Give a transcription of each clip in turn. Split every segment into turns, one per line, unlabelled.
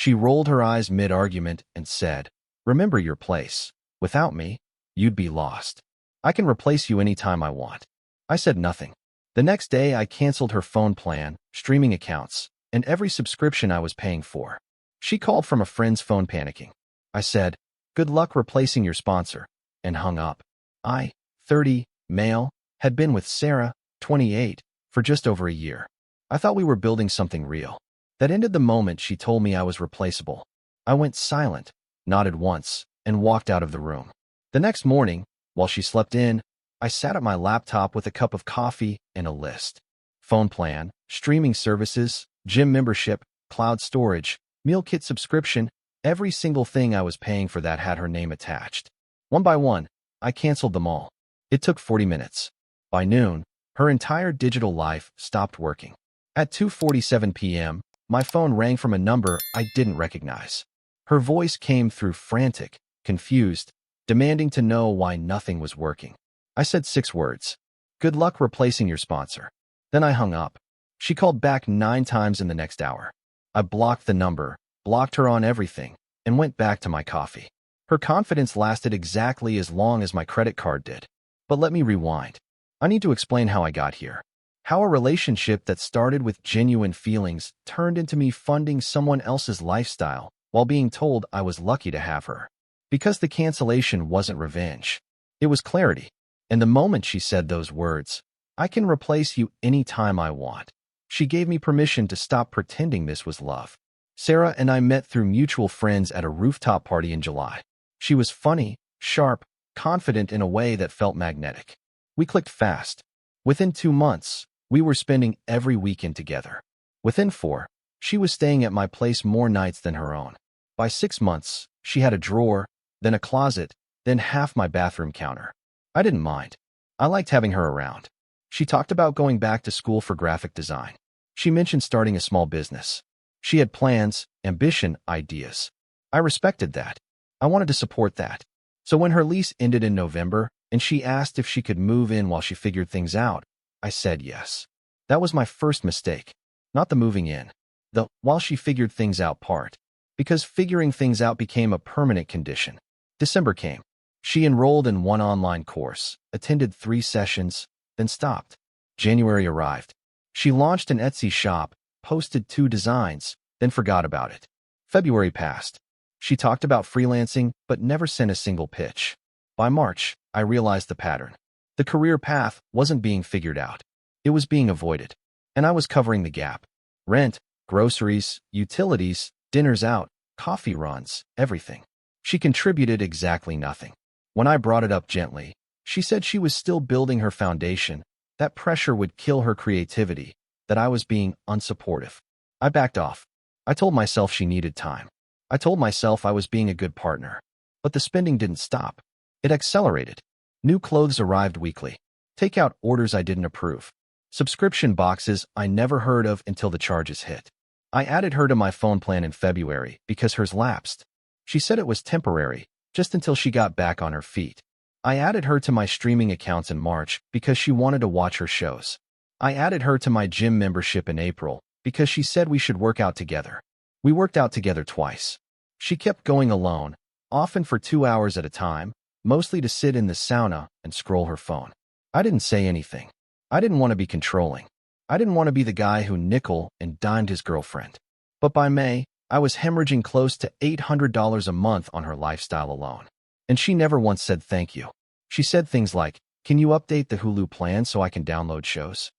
She rolled her eyes mid-argument and said, "Remember your place. Without me, you'd be lost. I can replace you anytime I want." I said nothing. The next day, I canceled her phone plan, streaming accounts, and every subscription I was paying for. She called from a friend's phone panicking. I said, "Good luck replacing your sponsor," and hung up. I, 30, male, had been with Sarah, 28, for just over a year. I thought we were building something real. That ended the moment she told me I was replaceable. I went silent, nodded once, and walked out of the room. The next morning, while she slept in, I sat at my laptop with a cup of coffee and a list. Phone plan, streaming services, gym membership, cloud storage, meal kit subscription, every single thing I was paying for that had her name attached. One by one, I canceled them all. It took 40 minutes. By noon, her entire digital life stopped working. At 2:47 p.m., my phone rang from a number I didn't recognize. Her voice came through frantic, confused, demanding to know why nothing was working. I said 6 words. "Good luck replacing your sponsor." Then I hung up. She called back 9 times in the next hour. I blocked the number, blocked her on everything, and went back to my coffee. Her confidence lasted exactly as long as my credit card did. But let me rewind. I need to explain how I got here. How a relationship that started with genuine feelings turned into me funding someone else's lifestyle while being told I was lucky to have her. Because the cancellation wasn't revenge. It was clarity. And the moment she said those words, "I can replace you anytime I want," she gave me permission to stop pretending this was love. Sarah and I met through mutual friends at a rooftop party in July. She was funny, sharp, confident in a way that felt magnetic. We clicked fast. Within 2 months, we were spending every weekend together. Within 4, she was staying at my place more nights than her own. By 6 months, she had a drawer, then a closet, then half my bathroom counter. I didn't mind. I liked having her around. She talked about going back to school for graphic design. She mentioned starting a small business. She had plans, ambition, ideas. I respected that. I wanted to support that. So when her lease ended in November and she asked if she could move in while she figured things out, I said yes. That was my first mistake. Not the moving in. The "while she figured things out" part. Because figuring things out became a permanent condition. December came. She enrolled in one online course, attended 3 sessions, then stopped. January arrived. She launched an Etsy shop, posted 2 designs, then forgot about it. February passed. She talked about freelancing, but never sent a single pitch. By March, I realized the pattern. The career path wasn't being figured out. It was being avoided. And I was covering the gap. Rent, groceries, utilities, dinners out, coffee runs, everything. She contributed exactly nothing. When I brought it up gently, she said she was still building her foundation, that pressure would kill her creativity, that I was being unsupportive. I backed off. I told myself she needed time. I told myself I was being a good partner. But the spending didn't stop. It accelerated. New clothes arrived weekly. Takeout orders I didn't approve. Subscription boxes I never heard of until the charges hit. I added her to my phone plan in February because hers lapsed. She said it was temporary, just until she got back on her feet. I added her to my streaming accounts in March because she wanted to watch her shows. I added her to my gym membership in April because she said we should work out together. We worked out together twice. She kept going alone, often for 2 hours at a time, mostly to sit in the sauna and scroll her phone. I didn't say anything. I didn't want to be controlling. I didn't want to be the guy who nickel and dimed his girlfriend. But by May, I was hemorrhaging close to $800 a month on her lifestyle alone. And she never once said thank you. She said things like, "Can you update the Hulu plan so I can download shows?"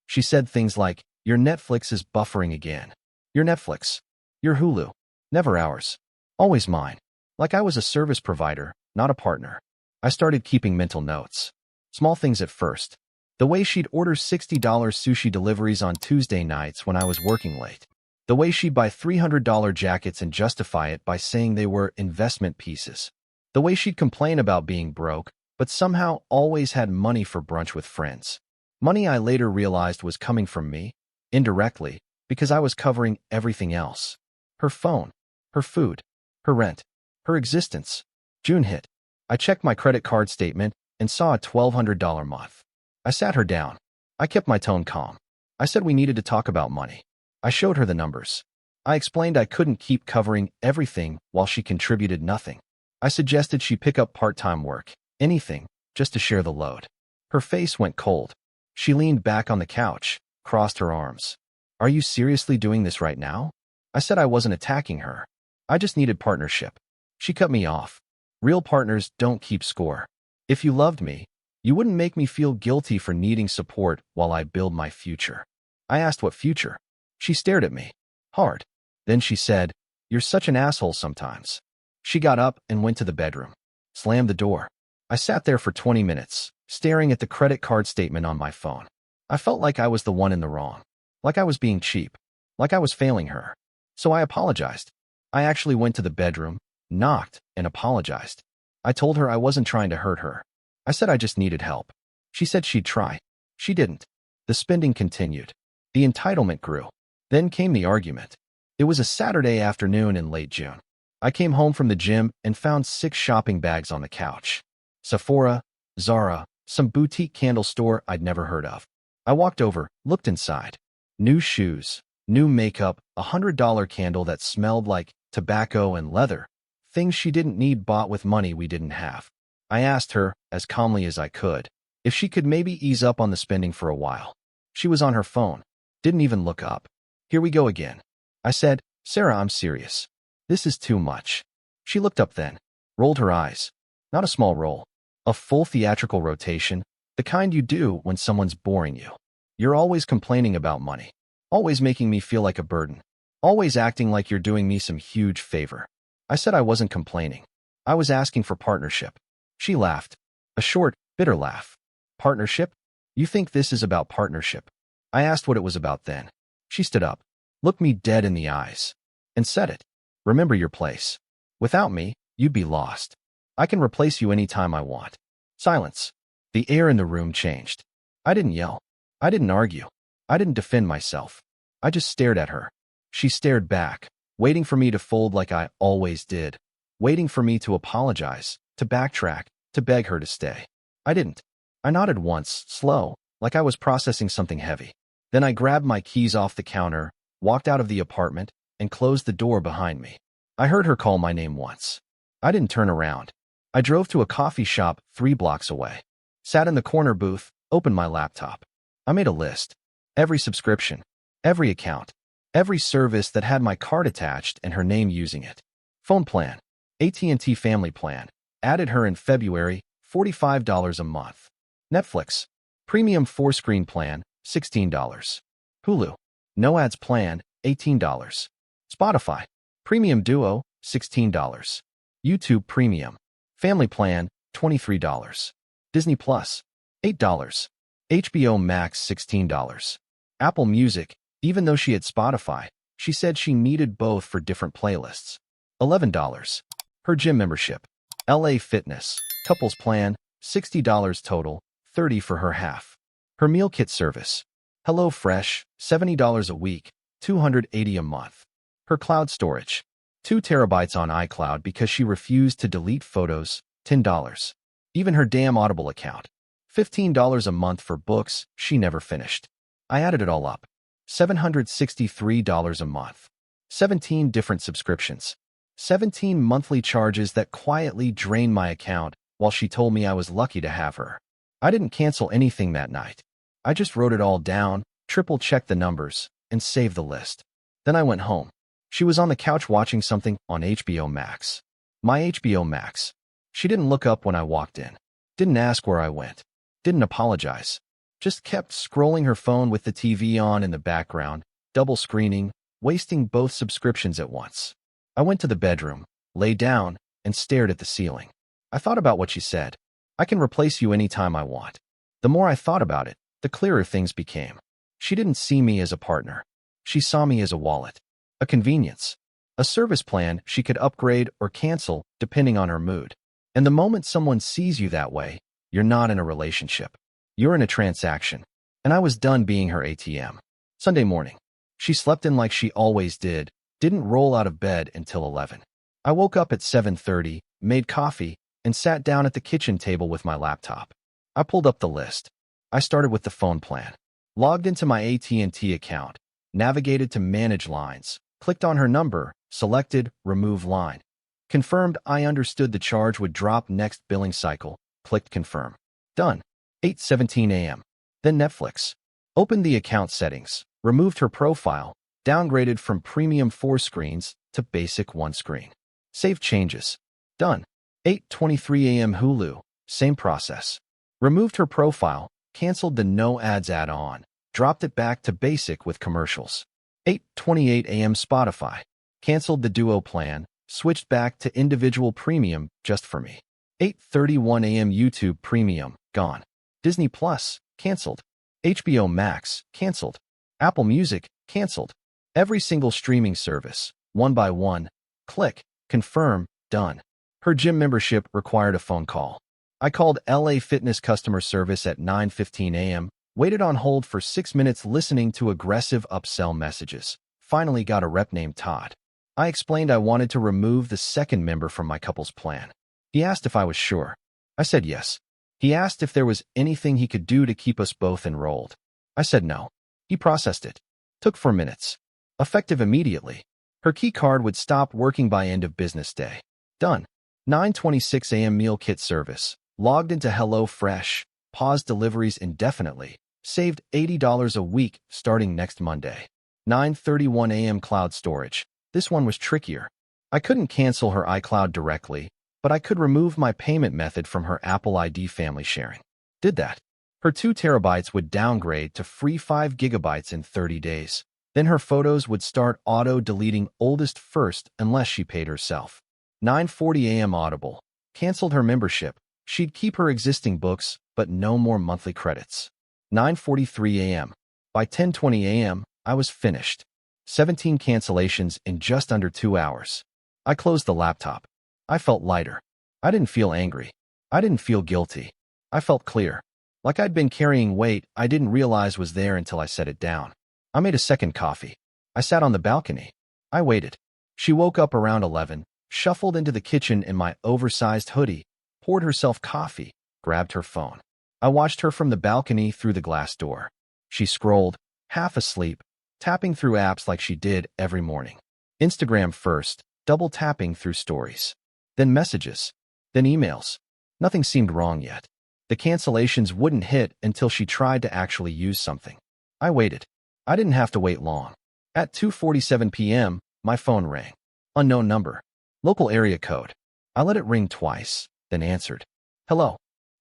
She said things like, "Your Netflix is buffering again." Your Netflix. Your Hulu. Never ours. Always mine. Like I was a service provider, not a partner. I started keeping mental notes. Small things at first. The way she'd order $60 sushi deliveries on Tuesday nights when I was working late. The way she'd buy $300 jackets and justify it by saying they were investment pieces. The way she'd complain about being broke, but somehow always had money for brunch with friends. Money I later realized was coming from me, indirectly, because I was covering everything else. Her phone, her food, her rent, her existence. June hit. I checked my credit card statement and saw a $1,200 month. I sat her down. I kept my tone calm. I said we needed to talk about money. I showed her the numbers. I explained I couldn't keep covering everything while she contributed nothing. I suggested she pick up part-time work, anything, just to share the load. Her face went cold. She leaned back on the couch, crossed her arms. Are you seriously doing this right now? I said I wasn't attacking her. I just needed partnership. She cut me off. Real partners don't keep score. If you loved me, you wouldn't make me feel guilty for needing support while I build my future. I asked what future. She stared at me. Hard. Then she said, "You're such an asshole sometimes." She got up and went to the bedroom. Slammed the door. I sat there for 20 minutes, staring at the credit card statement on my phone. I felt like I was the one in the wrong. Like I was being cheap. Like I was failing her. So I apologized. I actually went to the bedroom, knocked, and apologized. I told her I wasn't trying to hurt her. I said I just needed help. She said she'd try. She didn't. The spending continued. The entitlement grew. Then came the argument. It was a Saturday afternoon in late June. I came home from the gym and found 6 shopping bags on the couch. Sephora, Zara, some boutique candle store I'd never heard of. I walked over, looked inside. New shoes, new makeup, a $100 candle that smelled like tobacco and leather. Things she didn't need bought with money we didn't have. I asked her, as calmly as I could, if she could maybe ease up on the spending for a while. She was on her phone. Didn't even look up. Here we go again. I said, "Sarah, I'm serious. This is too much." She looked up then, rolled her eyes. Not a small roll. A full theatrical rotation, the kind you do when someone's boring you. You're always complaining about money. Always making me feel like a burden. Always acting like you're doing me some huge favor. I said I wasn't complaining. I was asking for partnership. She laughed. A short, bitter laugh. Partnership? You think this is about partnership? I asked what it was about then. She stood up, looked me dead in the eyes, and said it. Remember your place. Without me, you'd be lost. I can replace you anytime I want. Silence. The air in the room changed. I didn't yell. I didn't argue. I didn't defend myself. I just stared at her. She stared back, waiting for me to fold like I always did, waiting for me to apologize, to backtrack, to beg her to stay. I didn't. I nodded once, slow, like I was processing something heavy. Then I grabbed my keys off the counter, walked out of the apartment, and closed the door behind me. I heard her call my name once. I didn't turn around. I drove to a coffee shop 3 blocks away. Sat in the corner booth, opened my laptop. I made a list. Every subscription, every account, every service that had my card attached and her name using it. Phone plan, AT&T Family Plan. Added her in February, $45 a month. Netflix, Premium 4-screen plan, $16. Hulu, no ads plan, $18. Spotify, Premium Duo, $16. YouTube Premium, Family Plan, $23. Disney Plus, $8. HBO Max, $16. Apple Music, even though she had Spotify, she said she needed both for different playlists. $11. Her gym membership, LA Fitness, Couples Plan, $60 total, $30 for her half. Her meal kit service, HelloFresh, $70 a week, $280 a month. Her cloud storage, 2 terabytes on iCloud because she refused to delete photos, $10. Even her damn Audible account, $15 a month for books she never finished. I added it all up. $763 a month. 17 different subscriptions. 17 monthly charges that quietly drained my account while she told me I was lucky to have her. I didn't cancel anything that night. I just wrote it all down, triple-checked the numbers, and saved the list. Then I went home. She was on the couch watching something on HBO Max. My HBO Max. She didn't look up when I walked in. Didn't ask where I went. Didn't apologize. Just kept scrolling her phone with the TV on in the background, double screening, wasting both subscriptions at once. I went to the bedroom, lay down, and stared at the ceiling. I thought about what she said. I can replace you anytime I want. The more I thought about it, the clearer things became. She didn't see me as a partner. She saw me as a wallet, a convenience, a service plan she could upgrade or cancel depending on her mood. And the moment someone sees you that way, you're not in a relationship. You're in a transaction. And I was done being her ATM. Sunday morning. She slept in like she always did, didn't roll out of bed until 11. I woke up at 7:30, made coffee, and sat down at the kitchen table with my laptop. I pulled up the list. I started with the phone plan. Logged into my AT&T account. Navigated to manage lines. Clicked on her number, selected Remove Line. Confirmed I understood the charge would drop next billing cycle. Clicked Confirm. Done. 8:17 a.m. Then Netflix. Opened the account settings, removed her profile, downgraded from premium 4 screens to basic 1 screen. Save changes. Done. 8:23 a.m. Hulu. Same process. Removed her profile, canceled the no ads add-on, dropped it back to basic with commercials. 8:28 a.m. Spotify. Canceled the duo plan, switched back to individual premium just for me. 8:31 a.m. YouTube Premium, gone. Disney Plus, canceled. HBO Max, canceled. Apple Music, canceled. Every single streaming service, one by one. Click, confirm, done. Her gym membership required a phone call. I called LA Fitness customer service at 9:15 a.m., waited on hold for 6 minutes listening to aggressive upsell messages. Finally got a rep named Todd. I explained I wanted to remove the second member from my couple's plan. He asked if I was sure. I said yes. He asked if there was anything he could do to keep us both enrolled. I said no. He processed it. Took 4 minutes. Effective immediately. Her key card would stop working by end of business day. Done. 9:26 a.m. meal kit service. Logged into HelloFresh. Paused deliveries indefinitely. Saved $80 a week starting next Monday. 9:31 a.m. cloud storage. This one was trickier. I couldn't cancel her iCloud directly, but I could remove my payment method from her Apple ID family sharing. Did that. Her 2 terabytes would downgrade to free 5 gigabytes in 30 days. Then her photos would start auto-deleting oldest first unless she paid herself. 9:40 a.m. Audible. Canceled her membership. She'd keep her existing books, but no more monthly credits. 9:43 a.m. By 10:20 a.m., I was finished. 17 cancellations in just under 2 hours. I closed the laptop. I felt lighter. I didn't feel angry. I didn't feel guilty. I felt clear. Like I'd been carrying weight I didn't realize was there until I set it down. I made a second coffee. I sat on the balcony. I waited. She woke up around 11, shuffled into the kitchen in my oversized hoodie, poured herself coffee, grabbed her phone. I watched her from the balcony through the glass door. She scrolled, half asleep, tapping through apps like she did every morning. Instagram first, double tapping through stories. Then messages. Then emails. Nothing seemed wrong yet. The cancellations wouldn't hit until she tried to actually use something. I waited. I didn't have to wait long. At 2:47 p.m., my phone rang. Unknown number. Local area code. I let it ring twice, then answered. Hello.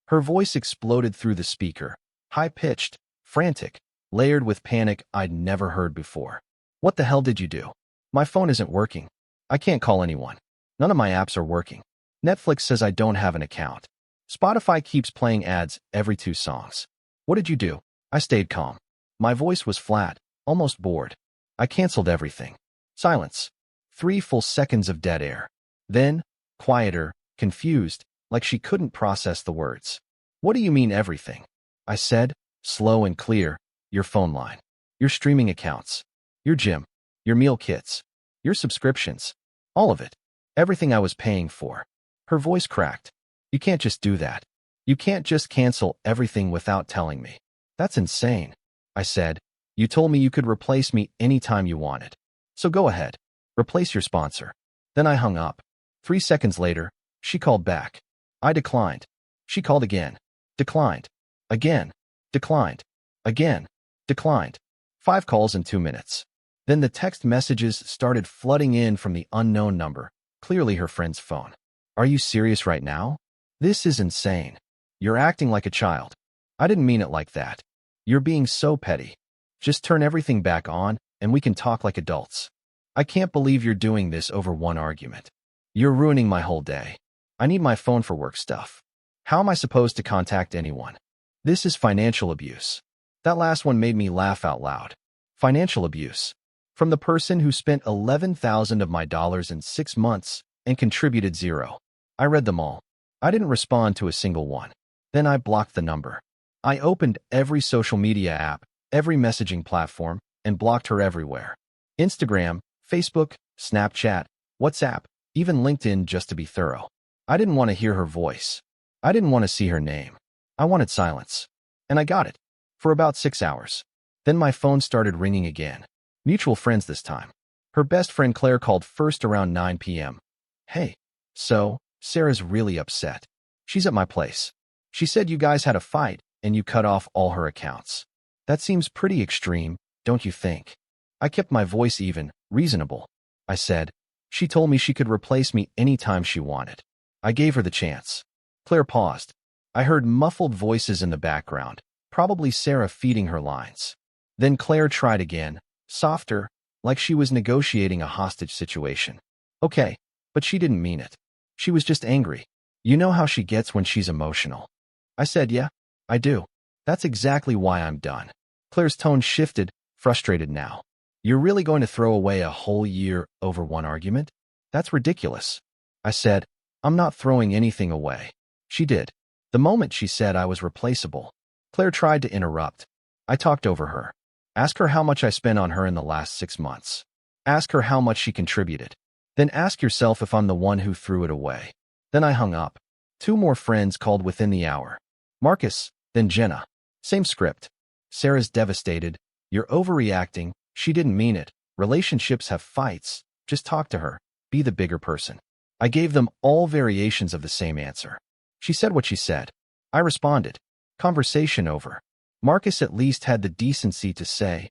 Her voice exploded through the speaker. High-pitched, frantic, layered with panic I'd never heard before. What the hell did you do? My phone isn't working. I can't call anyone. None of my apps are working. Netflix says I don't have an account. Spotify keeps playing ads every 2 songs. What did you do? I stayed calm. My voice was flat, almost bored. I canceled everything. Silence. 3 full seconds of dead air. Then, quieter, confused, like she couldn't process the words. What do you mean everything? I said, slow and clear. Your phone line. Your streaming accounts. Your gym. Your meal kits. Your subscriptions. All of it. Everything I was paying for. Her voice cracked. You can't just do that. You can't just cancel everything without telling me. That's insane. I said, you told me you could replace me anytime you wanted. So go ahead. Replace your sponsor. Then I hung up. 3 seconds later, she called back. I declined. She called again. Declined. Again. Declined. Again. Declined. 5 calls in 2 minutes. Then the text messages started flooding in from the unknown number, clearly her friend's phone. Are you serious right now? This is insane. You're acting like a child. I didn't mean it like that. You're being so petty. Just turn everything back on, and we can talk like adults. I can't believe you're doing this over one argument. You're ruining my whole day. I need my phone for work stuff. How am I supposed to contact anyone? This is financial abuse. That last one made me laugh out loud. Financial abuse. From the person who spent $11,000 of my dollars in 6 months and contributed 0. I read them all. I didn't respond to a single one. Then I blocked the number. I opened every social media app, every messaging platform, and blocked her everywhere. Instagram, Facebook, Snapchat, WhatsApp, even LinkedIn just to be thorough. I didn't want to hear her voice. I didn't want to see her name. I wanted silence. And I got it. For about 6 hours. Then my phone started ringing again. Mutual friends this time. Her best friend Claire called first around 9 p.m. Hey, so, Sarah's really upset. She's at my place. She said you guys had a fight and you cut off all her accounts. That seems pretty extreme, don't you think? I kept my voice even, reasonable. I said, she told me she could replace me anytime she wanted. I gave her the chance. Claire paused. I heard muffled voices in the background, probably Sarah feeding her lines. Then Claire tried again, softer, like she was negotiating a hostage situation. Okay, but she didn't mean it. She was just angry. You know how she gets when she's emotional. I said, yeah, I do. That's exactly why I'm done. Claire's tone shifted, frustrated now. You're really going to throw away a whole year over one argument? That's ridiculous. I said, I'm not throwing anything away. She did. The moment she said I was replaceable, Claire tried to interrupt. I talked over her. Ask her how much I spent on her in the last 6 months. Ask her how much she contributed. Then ask yourself if I'm the one who threw it away. Then I hung up. 2 more friends called within the hour. Marcus, then Jenna. Same script. Sarah's devastated. You're overreacting. She didn't mean it. Relationships have fights. Just talk to her. Be the bigger person. I gave them all variations of the same answer. She said what she said. I responded. Conversation over. Marcus at least had the decency to say,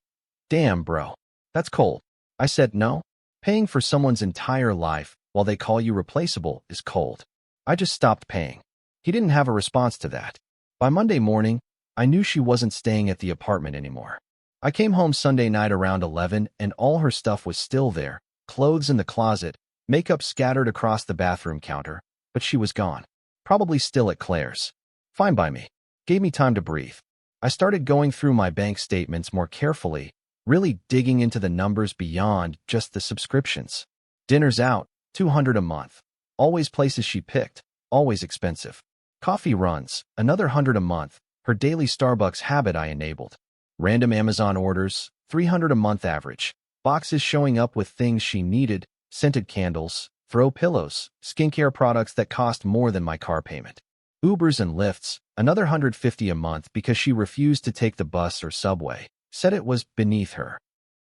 damn, bro. That's cold. I said no. Paying for someone's entire life while they call you replaceable is cold. I just stopped paying. He didn't have a response to that. By Monday morning, I knew she wasn't staying at the apartment anymore. I came home Sunday night around 11 and all her stuff was still there, clothes in the closet, makeup scattered across the bathroom counter, but she was gone. Probably still at Claire's. Fine by me. Gave me time to breathe. I started going through my bank statements more carefully, really digging into the numbers beyond just the subscriptions. Dinners out, $200 a month. Always places she picked, always expensive. Coffee runs, another $100 a month, her daily Starbucks habit I enabled. Random Amazon orders, $300 a month average. Boxes showing up with things she needed, scented candles, throw pillows, skincare products that cost more than my car payment. Ubers and Lyfts, another $150 a month because she refused to take the bus or subway, said it was beneath her.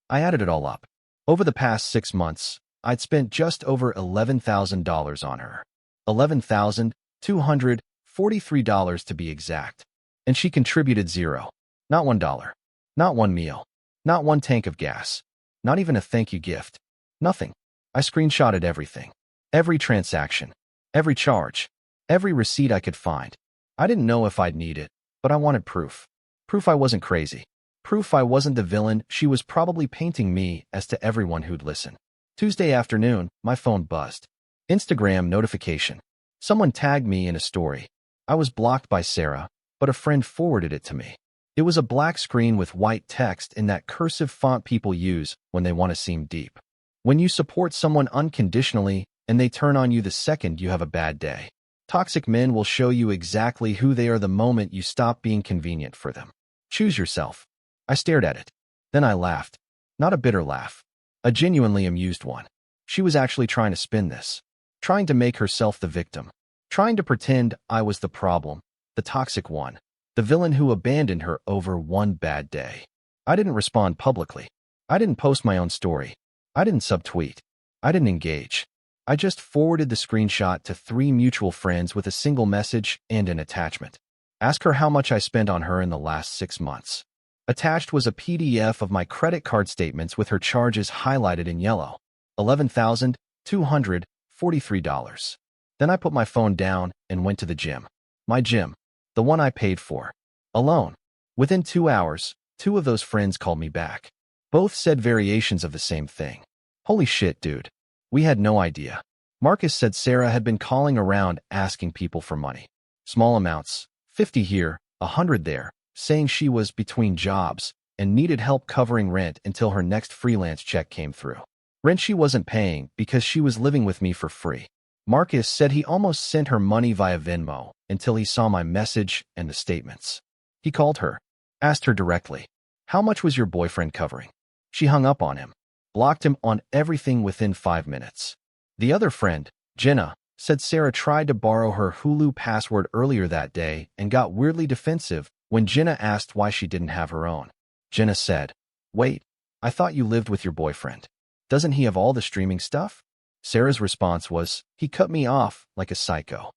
I added it all up. Over the past 6 months, I'd spent just over $11,000 on her. $11,243 to be exact. And she contributed zero. Not $1. Not one meal. Not one tank of gas. Not even a thank you gift. Nothing. I screenshotted everything. Every transaction. Every charge. Every receipt I could find. I didn't know if I'd need it, but I wanted proof. Proof I wasn't crazy. Proof I wasn't the villain she was probably painting me as to everyone who'd listen. Tuesday afternoon, my phone buzzed. Instagram notification. Someone tagged me in a story. I was blocked by Sarah, but a friend forwarded it to me. It was a black screen with white text in that cursive font people use when they want to seem deep. When you support someone unconditionally and they turn on you the second you have a bad day. Toxic men will show you exactly who they are the moment you stop being convenient for them. Choose yourself. I stared at it. Then I laughed. Not a bitter laugh. A genuinely amused one. She was actually trying to spin this. Trying to make herself the victim. Trying to pretend I was the problem, the toxic one, the villain who abandoned her over one bad day. I didn't respond publicly. I didn't post my own story. I didn't subtweet. I didn't engage. I just forwarded the screenshot to 3 mutual friends with a single message and an attachment. Ask her how much I spent on her in the last 6 months. Attached was a PDF of my credit card statements with her charges highlighted in yellow. $11,243. Then I put my phone down and went to the gym. My gym. The one I paid for. Alone. Within 2 hours, 2 of those friends called me back. Both said variations of the same thing. Holy shit, dude. We had no idea. Marcus said Sarah had been calling around asking people for money. Small amounts, 50 here, 100 there, saying she was between jobs and needed help covering rent until her next freelance check came through. Rent she wasn't paying because she was living with me for free. Marcus said he almost sent her money via Venmo until he saw my message and the statements. He called her, asked her directly, how much was your boyfriend covering? She hung up on him. Blocked him on everything within 5 minutes. The other friend, Jenna, said Sarah tried to borrow her Hulu password earlier that day and got weirdly defensive when Jenna asked why she didn't have her own. Jenna said, wait, I thought you lived with your boyfriend. Doesn't he have all the streaming stuff? Sarah's response was, he cut me off like a psycho.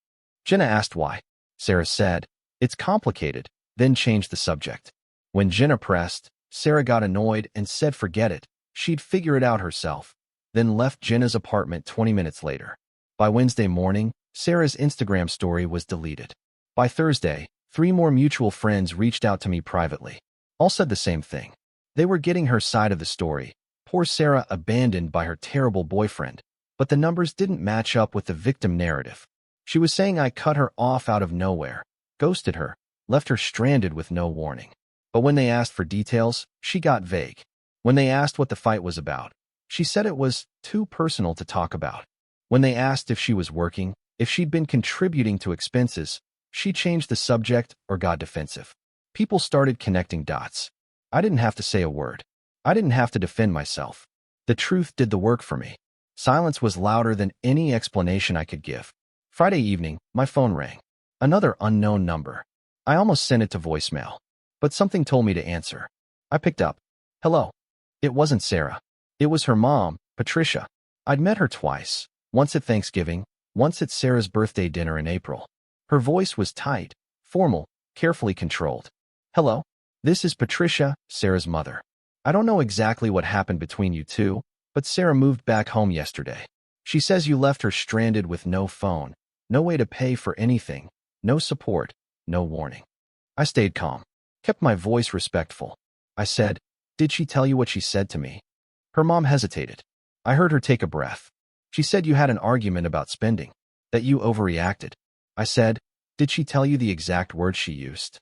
Jenna asked why. Sarah said, it's complicated, then changed the subject. When Jenna pressed, Sarah got annoyed and said forget it, she'd figure it out herself, then left Jenna's apartment 20 minutes later. By Wednesday morning, Sarah's Instagram story was deleted. By Thursday, 3 more mutual friends reached out to me privately. All said the same thing. They were getting her side of the story. Poor Sarah abandoned by her terrible boyfriend. But the numbers didn't match up with the victim narrative. She was saying I cut her off out of nowhere, ghosted her, left her stranded with no warning. But when they asked for details, she got vague. When they asked what the fight was about, she said it was too personal to talk about. When they asked if she was working, if she'd been contributing to expenses, she changed the subject or got defensive. People started connecting dots. I didn't have to say a word. I didn't have to defend myself. The truth did the work for me. Silence was louder than any explanation I could give. Friday evening, my phone rang. Another unknown number. I almost sent it to voicemail, but something told me to answer. I picked up. Hello. It wasn't Sarah. It was her mom, Patricia. I'd met her twice, once at Thanksgiving, once at Sarah's birthday dinner in April. Her voice was tight, formal, carefully controlled. Hello. This is Patricia, Sarah's mother. I don't know exactly what happened between you two, but Sarah moved back home yesterday. She says you left her stranded with no phone, no way to pay for anything, no support, no warning. I stayed calm, kept my voice respectful. I said, did she tell you what she said to me? Her mom hesitated. I heard her take a breath. She said you had an argument about spending, that you overreacted. I said, did she tell you the exact words she used?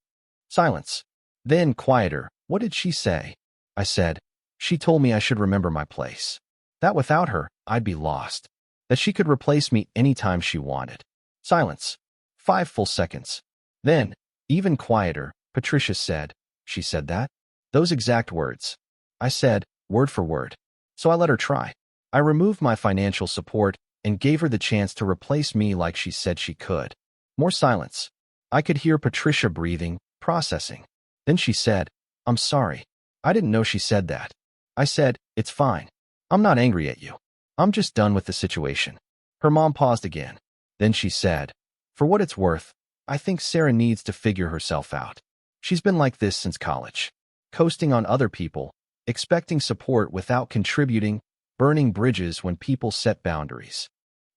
Silence. Then, quieter, what did she say? I said, she told me I should remember my place. That without her, I'd be lost. That she could replace me anytime she wanted. Silence. 5 full seconds. Then, even quieter, Patricia said, she said that? Those exact words. I said, word for word. So I let her try. I removed my financial support and gave her the chance to replace me like she said she could. More silence. I could hear Patricia breathing, processing. Then she said, I'm sorry. I didn't know she said that. I said, it's fine. I'm not angry at you. I'm just done with the situation. Her mom paused again. Then she said, for what it's worth, I think Sarah needs to figure herself out. She's been like this since college. Coasting on other people, expecting support without contributing, burning bridges when people set boundaries.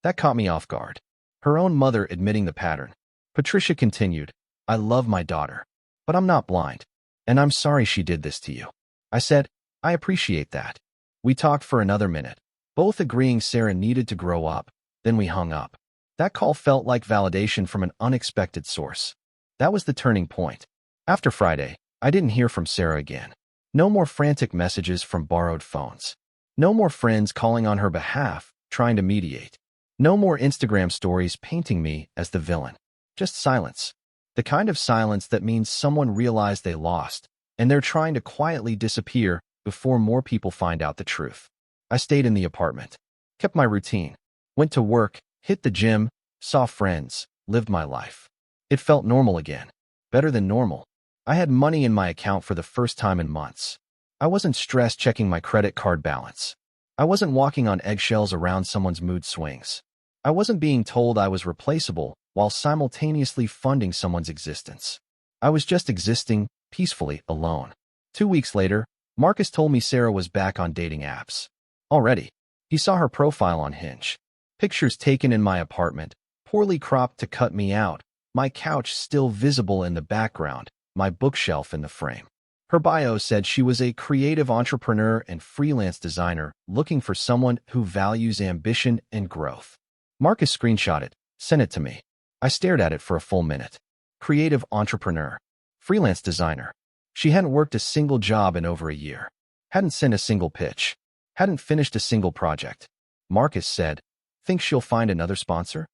That caught me off guard. Her own mother admitting the pattern. Patricia continued, I love my daughter, but I'm not blind. And I'm sorry she did this to you. I said, I appreciate that. We talked for another minute, both agreeing Sarah needed to grow up. Then we hung up. That call felt like validation from an unexpected source. That was the turning point. After Friday, I didn't hear from Sarah again. No more frantic messages from borrowed phones. No more friends calling on her behalf, trying to mediate. No more Instagram stories painting me as the villain. Just silence. The kind of silence that means someone realized they lost, and they're trying to quietly disappear before more people find out the truth. I stayed in the apartment, kept my routine, went to work, hit the gym, saw friends, lived my life. It felt normal again. Better than normal. I had money in my account for the first time in months. I wasn't stressed checking my credit card balance. I wasn't walking on eggshells around someone's mood swings. I wasn't being told I was replaceable while simultaneously funding someone's existence. I was just existing, peacefully, alone. 2 weeks later, Marcus told me Sarah was back on dating apps. Already, he saw her profile on Hinge. Pictures taken in my apartment, poorly cropped to cut me out, my couch still visible in the background, my bookshelf in the frame. Her bio said she was a creative entrepreneur and freelance designer looking for someone who values ambition and growth. Marcus screenshot it, sent it to me. I stared at it for a full minute. Creative entrepreneur. Freelance designer. She hadn't worked a single job in over a year. Hadn't sent a single pitch. Hadn't finished a single project. Marcus said, think she'll find another sponsor?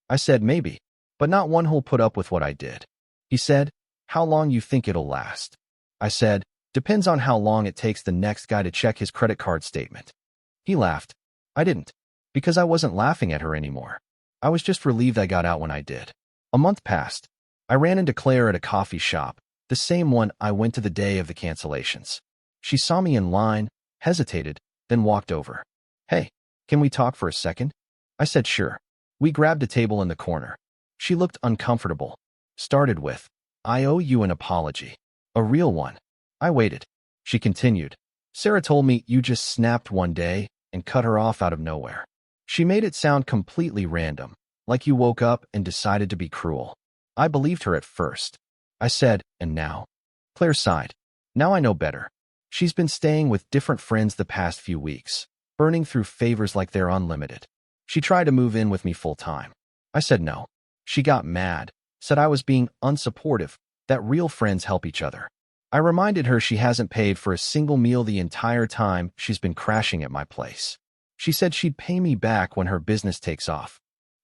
I said maybe, but not one who'll put up with what I did. He said, how long you think it'll last? I said, depends on how long it takes the next guy to check his credit card statement. He laughed. I didn't, because I wasn't laughing at her anymore. I was just relieved I got out when I did. A month passed. I ran into Claire at a coffee shop, the same one I went to the day of the cancellations. She saw me in line, hesitated, then walked over. Hey, can we talk for a second? I said sure. We grabbed a table in the corner. She looked uncomfortable. Started with, I owe you an apology. A real one. I waited. She continued. Sarah told me you just snapped one day and cut her off out of nowhere. She made it sound completely random, like you woke up and decided to be cruel. I believed her at first. I said, and now? Claire sighed. Now I know better. She's been staying with different friends the past few weeks, burning through favors like they're unlimited. She tried to move in with me full time. I said no. She got mad, said I was being unsupportive, that real friends help each other. I reminded her she hasn't paid for a single meal the entire time she's been crashing at my place. She said she'd pay me back when her business takes off.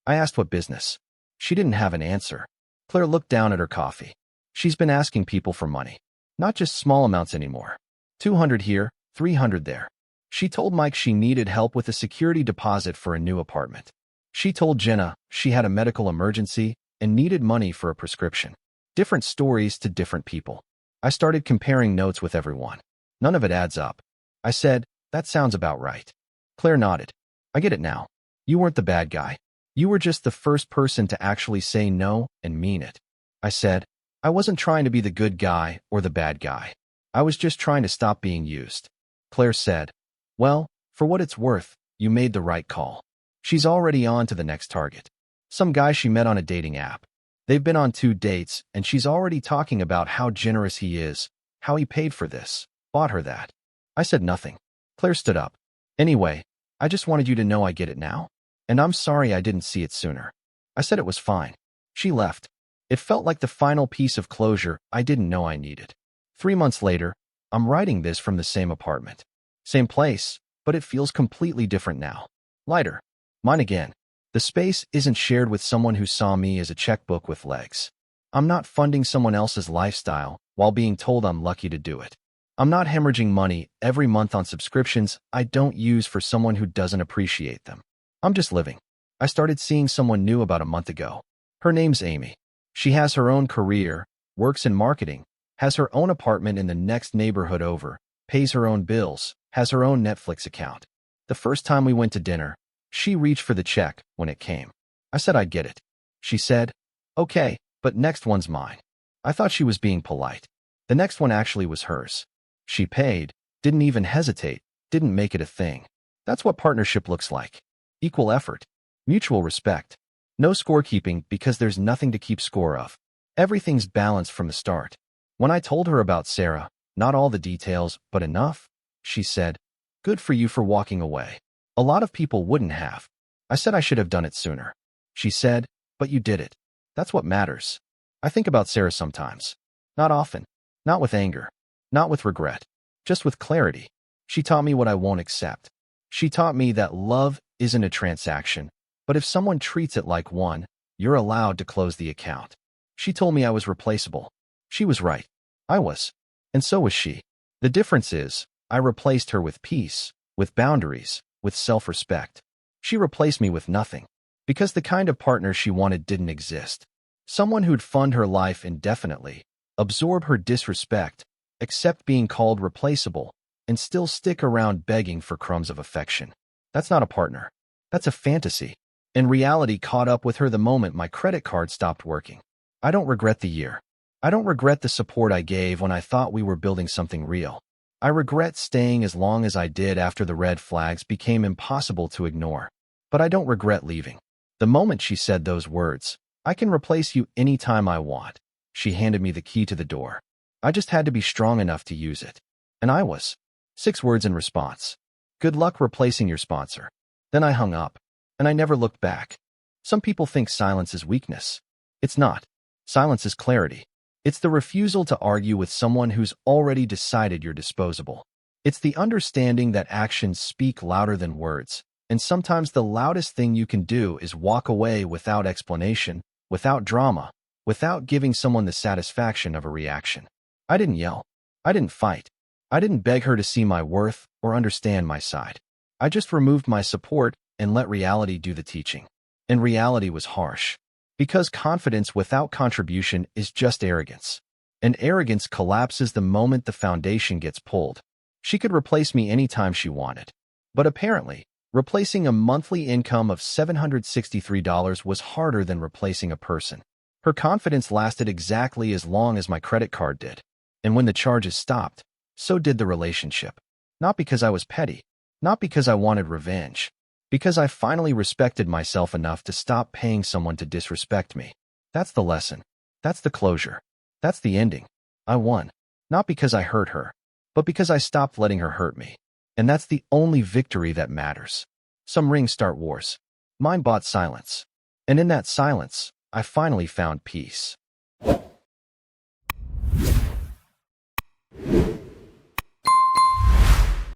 I asked what business. She didn't have an answer. Claire looked down at her coffee. She's been asking people for money. Not just small amounts anymore. 200 here, 300 there. She told Mike she needed help with a security deposit for a new apartment. She told Jenna she had a medical emergency and needed money for a prescription. Different stories to different people. I started comparing notes with everyone. None of it adds up. I said, that sounds about right. Claire nodded. I get it now. You weren't the bad guy. You were just the first person to actually say no and mean it. I said, I wasn't trying to be the good guy or the bad guy. I was just trying to stop being used. Claire said, well, for what it's worth, you made the right call. She's already on to the next target. Some guy she met on a dating app. They've been on 2 dates, and she's already talking about how generous he is, how he paid for this, bought her that. I said nothing. Claire stood up. Anyway, I just wanted you to know I get it now. And I'm sorry I didn't see it sooner. I said it was fine. She left. It felt like the final piece of closure I didn't know I needed. 3 months later, I'm writing this from the same apartment. Same place, but it feels completely different now. Lighter. Mine again. The space isn't shared with someone who saw me as a checkbook with legs. I'm not funding someone else's lifestyle while being told I'm lucky to do it. I'm not hemorrhaging money every month on subscriptions I don't use for someone who doesn't appreciate them. I'm just living. I started seeing someone new about a month ago. Her name's Amy. She has her own career, works in marketing, has her own apartment in the next neighborhood over, pays her own bills, has her own Netflix account. The first time we went to dinner, she reached for the check when it came. I said I'd get it. She said, okay, but next one's mine. I thought she was being polite. The next one actually was hers. She paid, didn't even hesitate, didn't make it a thing. That's what partnership looks like. Equal effort, mutual respect. No scorekeeping because there's nothing to keep score of. Everything's balanced from the start. When I told her about Sarah, not all the details, but enough, she said, good for you for walking away. A lot of people wouldn't have. I said I should have done it sooner. She said, but you did it. That's what matters. I think about Sarah sometimes. Not often. Not with anger. Not with regret. Just with clarity. She taught me what I won't accept. She taught me that love isn't a transaction, but if someone treats it like one, you're allowed to close the account. She told me I was replaceable. She was right. I was. And so was she. The difference is, I replaced her with peace, with boundaries, with self-respect. She replaced me with nothing, because the kind of partner she wanted didn't exist. Someone who'd fund her life indefinitely, absorb her disrespect, accept being called replaceable, and still stick around begging for crumbs of affection. That's not a partner. That's a fantasy. And reality caught up with her the moment my credit card stopped working. I don't regret the year. I don't regret the support I gave when I thought we were building something real. I regret staying as long as I did after the red flags became impossible to ignore. But I don't regret leaving. The moment she said those words, I can replace you anytime I want, she handed me the key to the door. I just had to be strong enough to use it. And I was. 6 words in response. Good luck replacing your sponsor. Then I hung up. And I never looked back. Some people think silence is weakness. It's not. Silence is clarity. It's the refusal to argue with someone who's already decided you're disposable. It's the understanding that actions speak louder than words, and sometimes the loudest thing you can do is walk away without explanation, without drama, without giving someone the satisfaction of a reaction. I didn't yell. I didn't fight. I didn't beg her to see my worth or understand my side. I just removed my support and let reality do the teaching. And reality was harsh. Because confidence without contribution is just arrogance. And arrogance collapses the moment the foundation gets pulled. She could replace me anytime she wanted. But apparently, Replacing a monthly income of $763 was harder than replacing a person. Her confidence lasted exactly as long as my credit card did. And when the charges stopped, so did the relationship. Not because I was petty, not because I wanted revenge, because I finally respected myself enough to stop paying someone to disrespect me. That's the lesson. That's the closure. That's the ending. I won. Not because I hurt her, but because I stopped letting her hurt me. And that's the only victory that matters. Some rings start wars. Mine bought silence. And in that silence, I finally found peace.